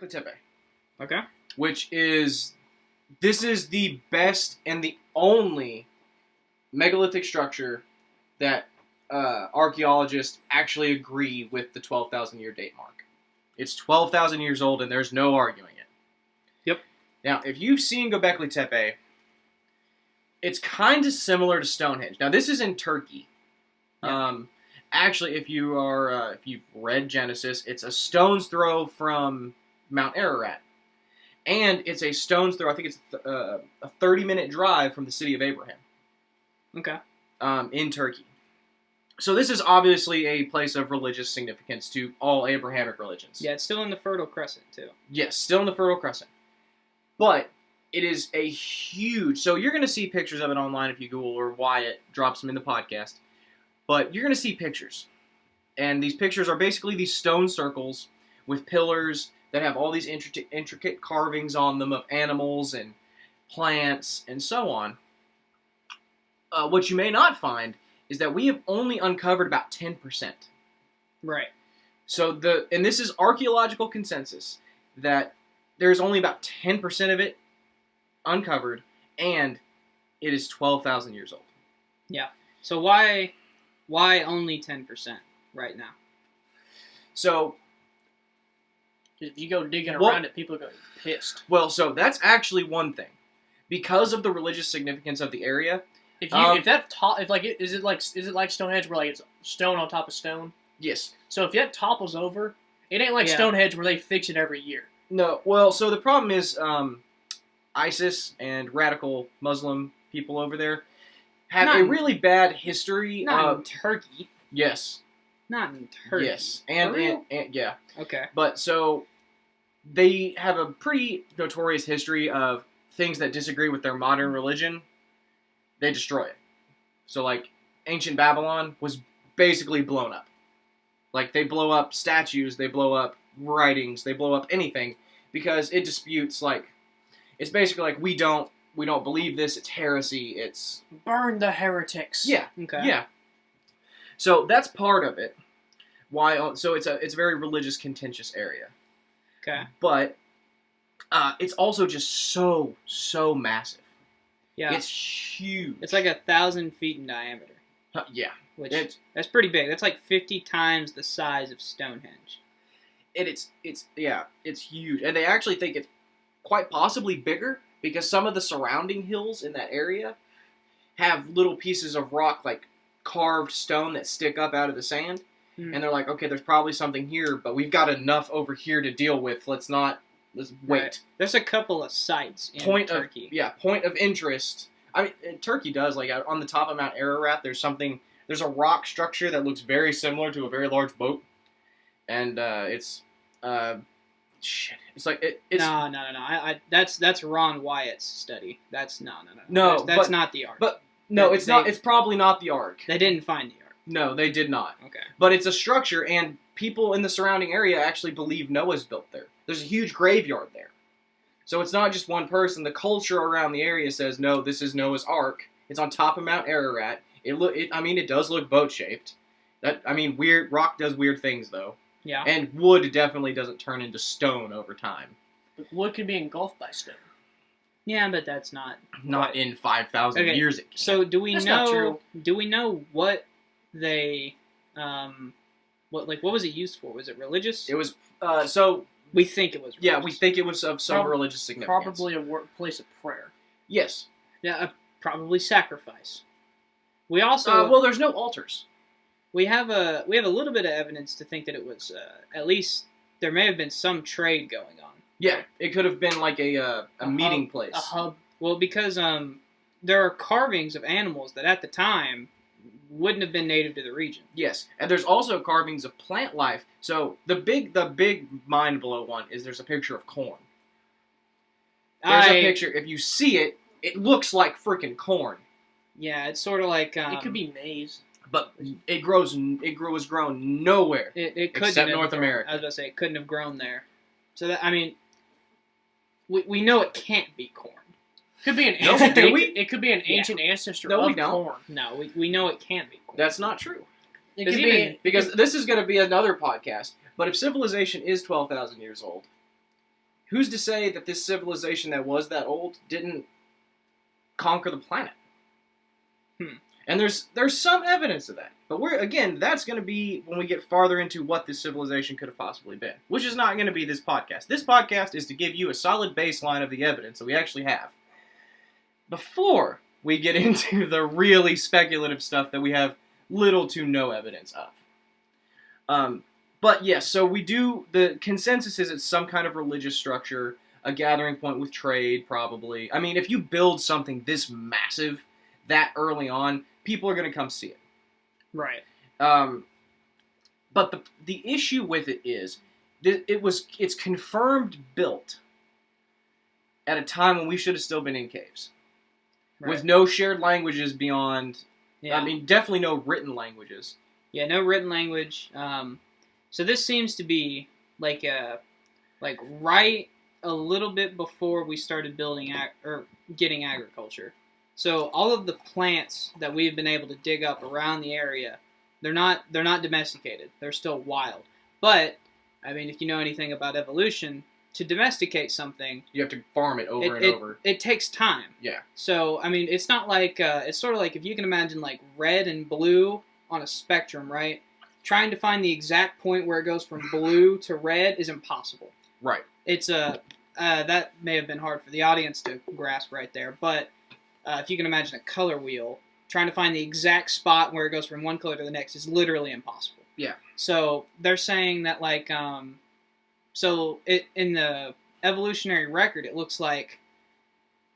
Tepe. Okay. This is the best and the only megalithic structure that archaeologists actually agree with the 12,000 year date mark. It's 12,000 years old and there's no arguing it. Yep. Now, if you've seen Gobekli Tepe, it's kind of similar to Stonehenge. Now, this is in Turkey. Yeah. Actually, if you've read Genesis, it's a stone's throw from Mount Ararat. And it's a stone's throw, I think it's a 30-minute drive from the city of Abraham. Okay. In Turkey. So this is obviously a place of religious significance to all Abrahamic religions. Yeah, it's still in the Fertile Crescent, too. Yes, still in the Fertile Crescent. But it is a huge... So you're going to see pictures of it online if you Google, or Wyatt drops them in the podcast. But you're going to see pictures. And these pictures are basically these stone circles with pillars that have all these intricate carvings on them of animals and plants and so on. What you may not find is that we have only uncovered about 10%. Right. So and this is archaeological consensus, that there's only about 10% of it uncovered, and it is 12,000 years old. Yeah. So why only 10% right now? So if you go digging around it, people are going to be pissed. Well, so that's actually one thing. Because of the religious significance of the area. Is it like Stonehenge where like it's stone on top of stone? Yes. So if that topples over, it ain't like Stonehenge where they fix it every year. No. Well, so the problem is ISIS and radical Muslim people over there have a really bad history. Not in Turkey. Yes. Not in Turkey. Yes. And yeah. Okay. But so they have a pretty notorious history of things that disagree with their modern religion. They destroy it. So, like, ancient Babylon was basically blown up. Like, they blow up statues, they blow up writings, they blow up anything, because it disputes, like, it's basically like, we don't believe this, it's heresy, it's... Burn the heretics. Yeah. Okay. Yeah. So, that's part of it. So it's a very religious, contentious area. Okay. But, it's also just so massive. Yeah. It's huge. It's like 1,000 feet in diameter. Yeah. That's pretty big. That's like 50 times the size of Stonehenge. It's huge. And they actually think it's quite possibly bigger because some of the surrounding hills in that area have little pieces of rock, like carved stone, that stick up out of the sand. And they're like, okay, there's probably something here, but we've got enough over here to deal with. Let's wait. Right. There's a couple of sites in Turkey. Point of interest. I mean, Turkey does, like, on the top of Mount Ararat, there's a rock structure that looks very similar to a very large boat. And, it's like, it's... No. That's Ron Wyatt's study. That's not the Ark. But, no, it's probably not the Ark. They didn't find the Ark. No, they did not. Okay. But it's a structure, and people in the surrounding area actually believe Noah's built there. There's a huge graveyard there. So it's not just one person. The culture around the area says, no, this is Noah's Ark. It's on top of Mount Ararat. It does look boat-shaped. Rock does weird things, though. Yeah. And wood definitely doesn't turn into stone over time. But wood can be engulfed by stone. Yeah, but that's not... Not in 5,000 years it can. So do we That's not true. Do we know what they... what was it used for? Was it religious? It was... We think it was religious. Yeah, we think it was of some religious significance. Probably a place of prayer. Yes. Yeah, probably sacrifice. We also... well, there's no altars. We have a little bit of evidence to think that it was, at least, there may have been some trade going on. Yeah, it could have been like a meeting place. A hub. Well, because there are carvings of animals that at the time wouldn't have been native to the region. Yes, and there's also carvings of plant life. So the big mind blow one is there's a picture of corn. There's a picture. If you see it, it looks like freaking corn. Yeah, it's sort of like it could be maize, but it was grown nowhere. It couldn't except have North grown, America. I was about to say it couldn't have grown there. So that we know it can't be corn. Could be an ancient. It could be an ancient ancestor of corn. No, we know it can't be corn. That's not true. It could be because this is going to be another podcast. But if civilization is 12,000 years old, who's to say that this civilization that was that old didn't conquer the planet? And there's some evidence of that. But that's going to be when we get farther into what this civilization could have possibly been, which is not going to be this podcast. This podcast is to give you a solid baseline of the evidence that we actually have before we get into the really speculative stuff that we have little to no evidence of. But yes, so the consensus is it's some kind of religious structure, a gathering point with trade, probably. I mean, if you build something this massive that early on, people are going to come see it. Right. But the issue with it is it's confirmed built at a time when we should have still been in caves. Right. With no shared languages beyond, Yeah. I mean, definitely no written languages. Yeah, no written language. So this seems to be like right a little bit before we started building or getting agriculture. So all of the plants that we've been able to dig up around the area, they're not domesticated. They're still wild. But I mean, if you know anything about evolution, to domesticate something, You have to farm it over and over. It takes time. Yeah. So I mean, it's not like it's sort of like if you can imagine like red and blue on a spectrum, right? Trying to find the exact point where it goes from blue to red is impossible. Right. It's that may have been hard for the audience to grasp right there, but if you can imagine a color wheel, trying to find the exact spot where it goes from one color to the next is literally impossible. Yeah. So they're saying that like in the evolutionary record, it looks like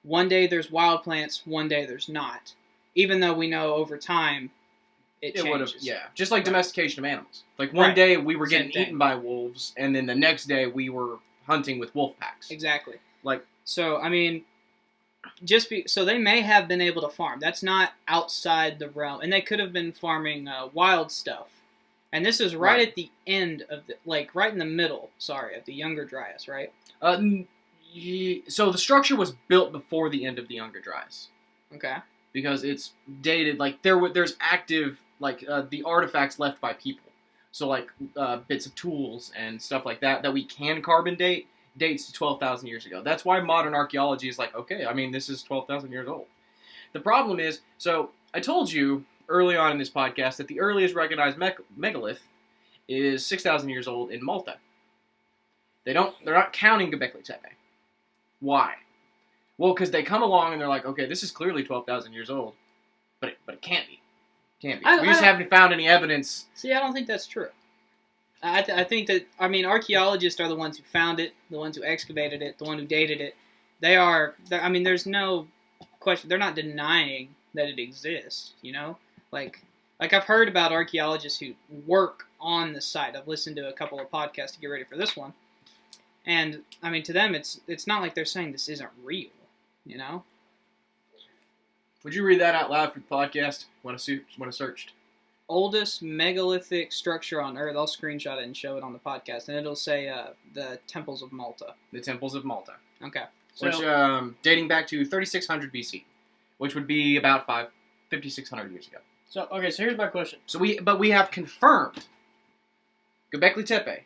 one day there's wild plants, one day there's not. Even though we know over time it changes. Yeah. Just like domestication of animals. Like one Right. day we were Same getting thing. eaten by wolves, and then the next day we were hunting with wolf packs. Exactly. Like, So I mean, so they may have been able to farm. That's not outside the realm, and they could have been farming wild stuff. And this is right at the end of right in the middle. Sorry, of the Younger Dryas, right? so the structure was built before the end of the Younger Dryas. Okay. Because it's dated, like there's active, like the artifacts left by people. So like bits of tools and stuff like that we can carbon date dates to 12,000 years ago. That's why modern archaeology is like, okay, I mean, this is 12,000 years old. The problem is, so I told you early on in this podcast that the earliest recognized megalith is 6,000 years old in Malta. They're not counting Göbekli Tepe. Why? Well, because they come along and they're like, okay, this is clearly 12,000 years old, but it can't be. Can't be. We just haven't found any evidence. See, I don't think that's true. I think that, I mean, archaeologists are the ones who found it, the ones who excavated it, the one who dated it. I mean, there's no question. They're not denying that it exists, you know? Like I've heard about archaeologists who work on the site. I've listened to a couple of podcasts to get ready for this one. And, I mean, to them, it's not like they're saying this isn't real, you know? Would you read that out loud for the podcast when I searched? Oldest megalithic structure on Earth. I'll screenshot it and show it on the podcast, and it'll say the Temples of Malta. The Temples of Malta. Okay. Which, dating back to 3600 BC, which would be about 5,600 years ago. So here's my question. But we have confirmed Göbekli Tepe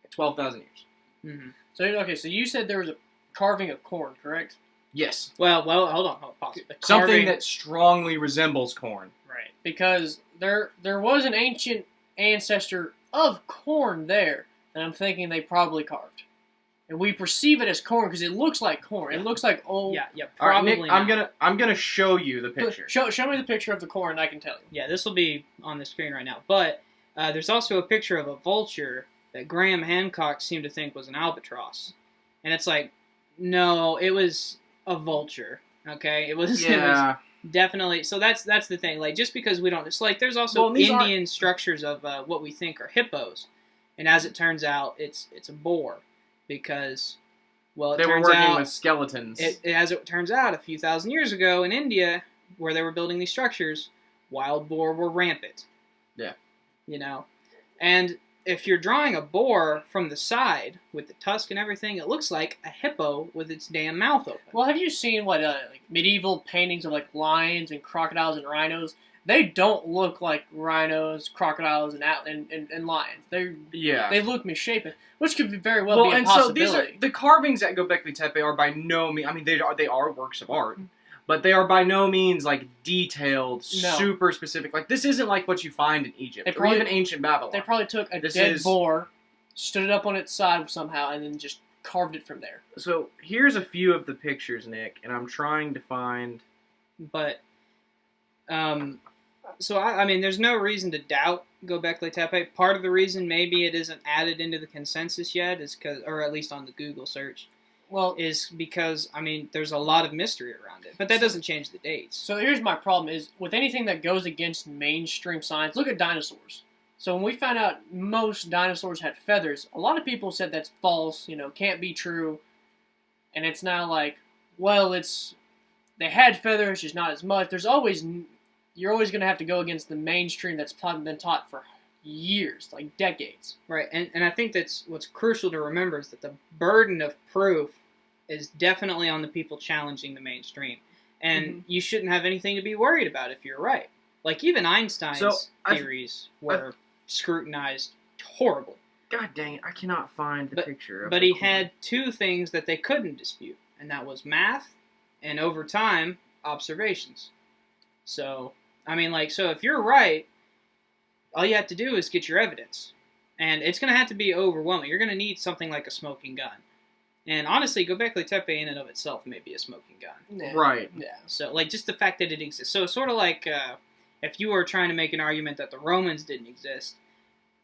at 12,000 years. Mm-hmm. So you said there was a carving of corn, correct? Yes. Well, hold on. Pause. Something that strongly resembles corn. Right. Because there was an ancient ancestor of corn there, and I'm thinking they probably carved. And we perceive it as corn because it looks like corn. It looks like old. Yeah, All right, probably. Nick, I'm gonna show you the picture. Show me the picture of the corn, and I can tell you. Yeah, this will be on the screen right now. But there's also a picture of a vulture that Graham Hancock seemed to think was an albatross, and it's like, no, it was a vulture. Okay, it was definitely. So that's the thing. Like, just because we don't, it's like there's also Indian structures of what we think are hippos, and as it turns out, it's a boar. Because, well, they were working with skeletons. As it turns out, a few thousand years ago in India, where they were building these structures, wild boar were rampant. Yeah. You know? And if you're drawing a boar from the side, with the tusk and everything, it looks like a hippo with its damn mouth open. Well, have you seen like medieval paintings of like lions and crocodiles and rhinos? They don't look like rhinos, crocodiles, and lions. They look misshapen, which could very well be a possibility. So the carvings at Göbekli Tepe are by no means. I mean, they are works of art, but they are by no means like detailed, super specific. Like this isn't like what you find in Egypt or even ancient Babylon. They probably took a dead boar, stood it up on its side somehow, and then just carved it from there. So here's a few of the pictures, Nick, and I'm trying to find. But, so I mean, there's no reason to doubt Göbekli Tepe. Part of the reason maybe it isn't added into the consensus yet is because, or at least on the Google search, is because, I mean, there's a lot of mystery around it. But that doesn't change the dates. So here's my problem is, with anything that goes against mainstream science, look at dinosaurs. So when we found out most dinosaurs had feathers, a lot of people said that's false, can't be true. And it's now like, well, they had feathers, just not as much. You're always going to have to go against the mainstream that's been taught for years, like decades. Right, and I think that's what's crucial to remember is that the burden of proof is definitely on the people challenging the mainstream. And you shouldn't have anything to be worried about if you're right. Like, even Einstein's theories were scrutinized horribly. God dang it, I cannot find the picture of But he had two things that they couldn't dispute, and that was math and, over time, observations. So, I mean, so if you're right, all you have to do is get your evidence. And it's going to have to be overwhelming. You're going to need something like a smoking gun. And honestly, Göbekli Tepe in and of itself may be a smoking gun. Yeah. Right. Yeah. So, just the fact that it exists. So, it's sort of like if you were trying to make an argument that the Romans didn't exist,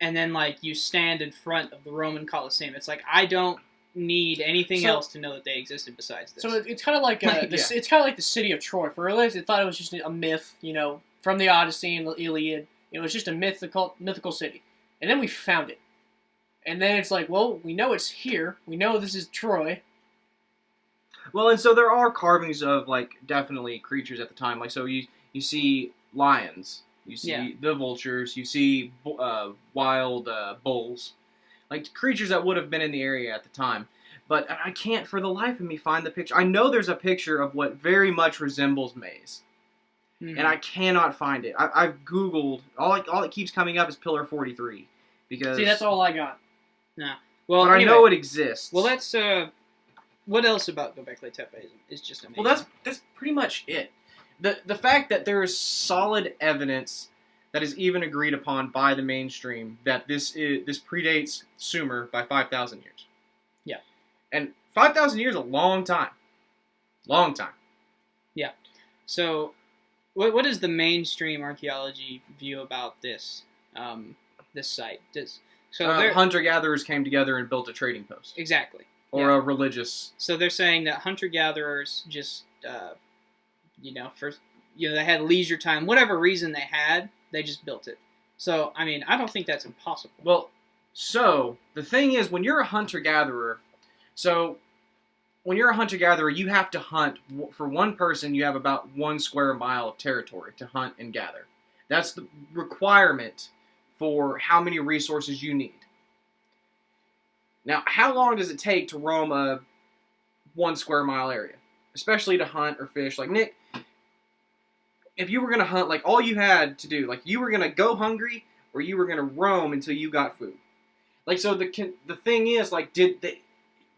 and then, you stand in front of the Roman Colosseum. It's like, I don't need anything else to know that they existed besides this. So it's kind of like it's kind of like the city of Troy. For realists, they thought it was just a myth, from the Odyssey and the Iliad. It was just a mythical city, and then we found it, and then it's like, well, we know it's here. We know this is Troy. Well, and so there are carvings of definitely creatures at the time. So you see lions, you see the vultures, you see wild bulls. Creatures that would have been in the area at the time. But I can't for the life of me find the picture. I know there's a picture of what very much resembles maize. And I cannot find it. I've Googled. All it keeps coming up is Pillar 43. Because, see, that's all I got. No. Well, but anyway, I know it exists. Well, that's... what else about Göbekli Tepe is just amazing? Well, that's pretty much it. The fact that there is solid evidence that is even agreed upon by the mainstream that this predates Sumer by 5,000 years. Yeah. And 5,000 years is a long time. Long time. Yeah. So, what is the mainstream archaeology view about this this site? Hunter-gatherers came together and built a trading post. Exactly. Or a religious... So they're saying that hunter-gatherers just, they had leisure time. Whatever reason they had, they just built it. So, I mean, I don't think that's impossible. Well, so, the thing is, when you're a hunter-gatherer, you have to hunt. For one person, you have about 1 square mile of territory to hunt and gather. That's the requirement for how many resources you need. Now, how long does it take to roam a 1 square mile area? Especially to hunt or fish. Nick, if you were going to hunt, all you had to do, you were going to go hungry or you were going to roam until you got food. So the thing is,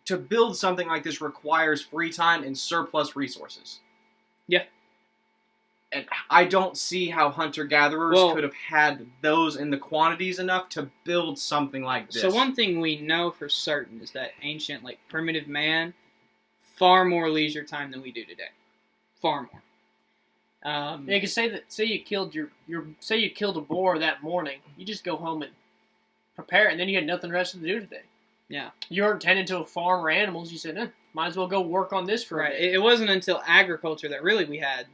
to build something like this requires free time and surplus resources. Yeah. And I don't see how hunter-gatherers could have had those in the quantities enough to build something like this. So one thing we know for certain is that ancient, primitive man, far more leisure time than we do today. Far more. You can say you killed you killed a boar that morning. You just go home and prepare it, and then you had nothing else to do today. Yeah. You weren't tending to a farm or animals. You said, might as well go work on this for a bit. It wasn't until agriculture that really we had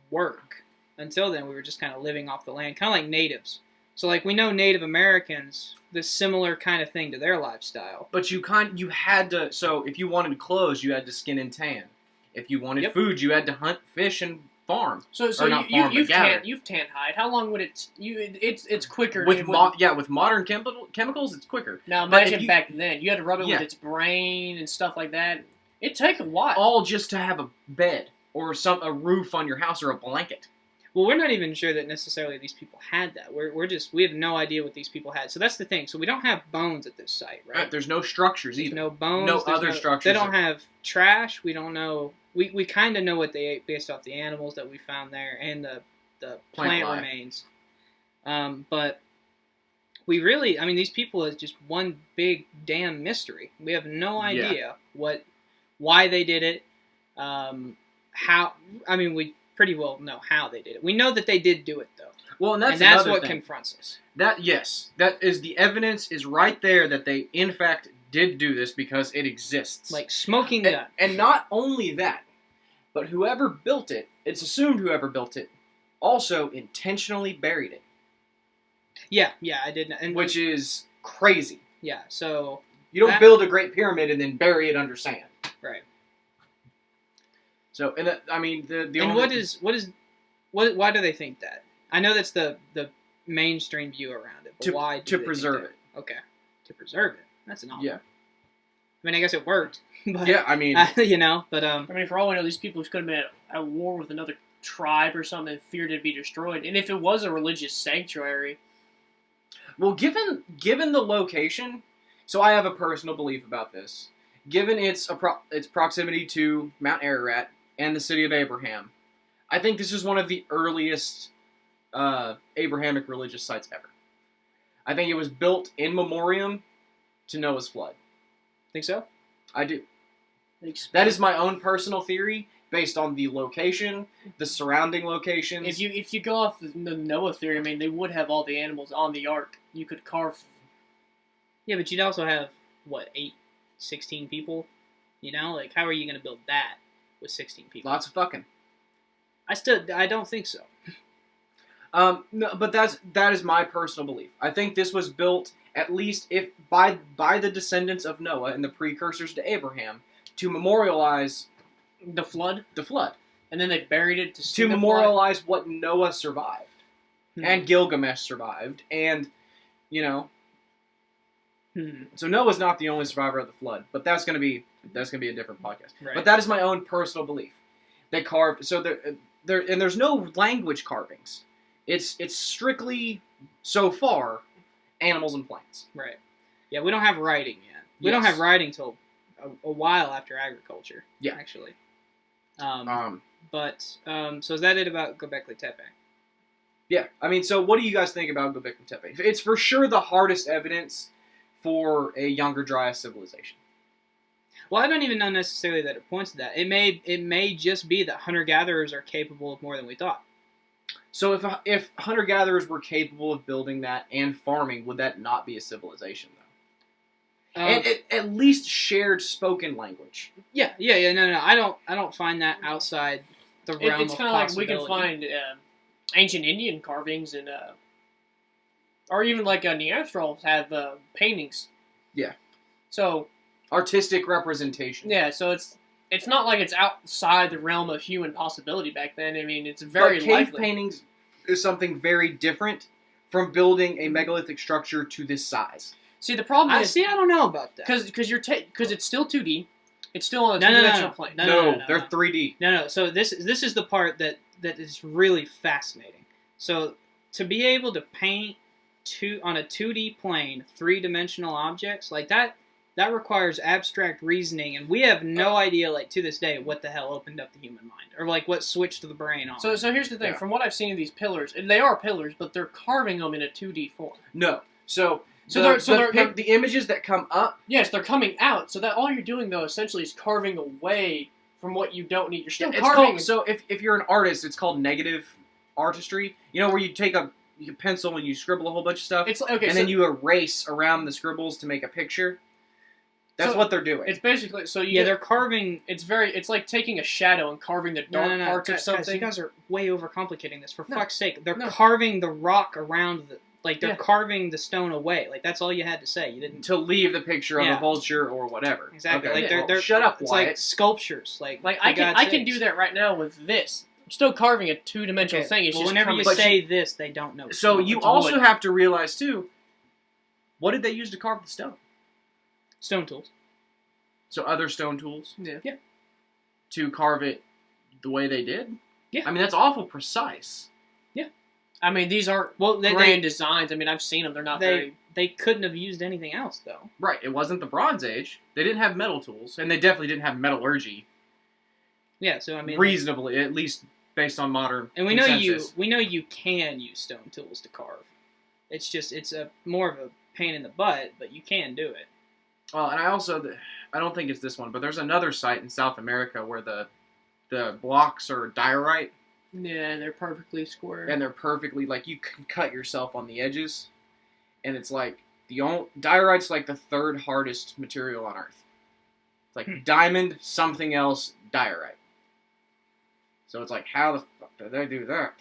work. Until then, we were just kind of living off the land, kind of like natives. So, we know Native Americans, this similar kind of thing to their lifestyle. But you had to. So, if you wanted clothes, you had to skin and tan. If you wanted food, you had to hunt, fish, and farm. So you've tan hide. How long would it? It's quicker with modern chemicals, it's quicker. Now imagine back then, you had to rub it with its brain and stuff like that. It'd take a while. All just to have a bed or a roof on your house or a blanket. Well, we're not even sure that necessarily these people had that. We have no idea what these people had. So that's the thing. So we don't have bones at this site, right? There's no structures There's either. no bones. No there's other structures. They don't have trash. We don't know. We kind of know what they ate based off the animals that we found there and the plant remains. But we really, I mean, these people is just one big damn mystery. We have no idea why they did it, how. I mean, we pretty well know how they did it. We know that they did do it, though. Well, and that's what thing. confronts us. That is the evidence is right there that they in fact did do this because it exists. Like smoking gun. And not only that, but whoever built it, it's assumed whoever built it, also intentionally buried it. Yeah, I did. Which is crazy. Yeah, so you don't build a great pyramid and then bury it under sand. Right. So, and I mean, why do they think that? I know that's the mainstream view around it, but why do they preserve think that? Okay, to preserve it. That's an yeah. I mean, I guess it worked. But, yeah, I mean, but I mean, for all we know, these people could have been at war with another tribe or something, and feared it'd be destroyed. And if it was a religious sanctuary, well, given the location, so I have a personal belief about this. Given its proximity to Mount Ararat and the city of Abraham, I think this is one of the earliest Abrahamic religious sites ever. I think it was built in memoriam to Noah's flood. Think so? I do. That is my own personal theory, based on the location, the surrounding locations. If you go off the Noah theory, I mean, they would have all the animals on the ark. You could carve. Yeah, but you'd also have, 16 people? You know? Like, how are you going to build that with 16 people? Lots of fucking. I don't think so. No, but that is my personal belief. I think this was built at least if by the descendants of Noah and the precursors to Abraham to memorialize the flood. And then they buried it to memorialize what Noah survived and Gilgamesh survived, and so Noah's not the only survivor of the flood, but that's gonna be a different podcast. Right. But that is my own personal belief. They carved there's no language carvings. It's strictly so far animals and plants. Right. Yeah, we don't have writing yet. We don't have writing till a while after agriculture. Yeah. Actually. So is that it about Göbekli Tepe? Yeah. I mean, so what do you guys think about Göbekli Tepe? It's for sure the hardest evidence for a Younger Dryas civilization. Well, I don't even know necessarily that it points to that. It may just be that hunter-gatherers are capable of more than we thought. So if hunter-gatherers were capable of building that and farming, would that not be a civilization, though? And it at least shared spoken language. Yeah. No. I don't find that outside the realm it's of kind of like we possibility. can find ancient Indian carvings and or even like Neanderthals have paintings. Yeah. So artistic representation. Yeah. So it's not like it's outside the realm of human possibility back then. I mean, it's very cave likely. Paintings is something very different from building a megalithic structure to this size. See, the problem is... I don't know about that. Because it's still 2D. It's still on a two-dimensional plane. No, they're 3D. No. So this is the part that is really fascinating. So to be able to paint on a 2D plane, 3-dimensional objects, like that requires abstract reasoning, and we have no idea, like, to this day, what the hell opened up the human mind, or like what switched the brain on. So here's the thing. Yeah. From what I've seen of these pillars, and they are pillars, but they're carving them in a 2D form. No. So they're the images that come up. Yes, they're coming out. So that all you're doing though essentially is carving away from what you don't need. You're still carving. So if you're an artist, it's called negative artistry. You know, where you take a pencil and you scribble a whole bunch of stuff. It's okay, and then you erase around the scribbles to make a picture. That's what they're doing. It's basically they're carving. It's like taking a shadow and carving the dark parts of something. Guys, you guys are way overcomplicating this. For fuck's sake, they're carving the rock around they're carving the stone away. Like, that's all you had to say. You didn't to leave the picture of a vulture or whatever. Exactly. Okay. Like they're shut up, it's Wyatt. like sculptures. Like I can do that right now with this. I'm still carving a 2-dimensional thing. It's just whenever you say this, they don't know. So you also have to realize too. What did they use to carve the stone? Stone tools. So other stone tools. Yeah. To carve it the way they did. Yeah. I mean, that's awful precise. I mean, these aren't grand designs. I mean, I've seen them. They're not very... They couldn't have used anything else, though. Right. It wasn't the Bronze Age. They didn't have metal tools, and they definitely didn't have metallurgy. Yeah, so I mean... reasonably, at least based on modern And we consensus. know you can use stone tools to carve. It's just, it's a more of a pain in the butt, but you can do it. Well, and I don't think it's this one, but there's another site in South America where the blocks are diorite. Yeah, they're perfectly square. And they're perfectly, like, you can cut yourself on the edges. And it's like, diorite's like the third hardest material on Earth. It's like diamond, something else, diorite. So it's like, how the fuck did they do that?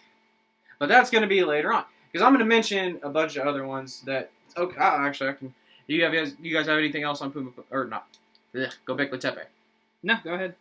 But that's going to be later on. Because I'm going to mention a bunch of other ones that, okay, actually, I can, you guys have anything else on Puma, or not, Gobekli Tepe? No, go ahead.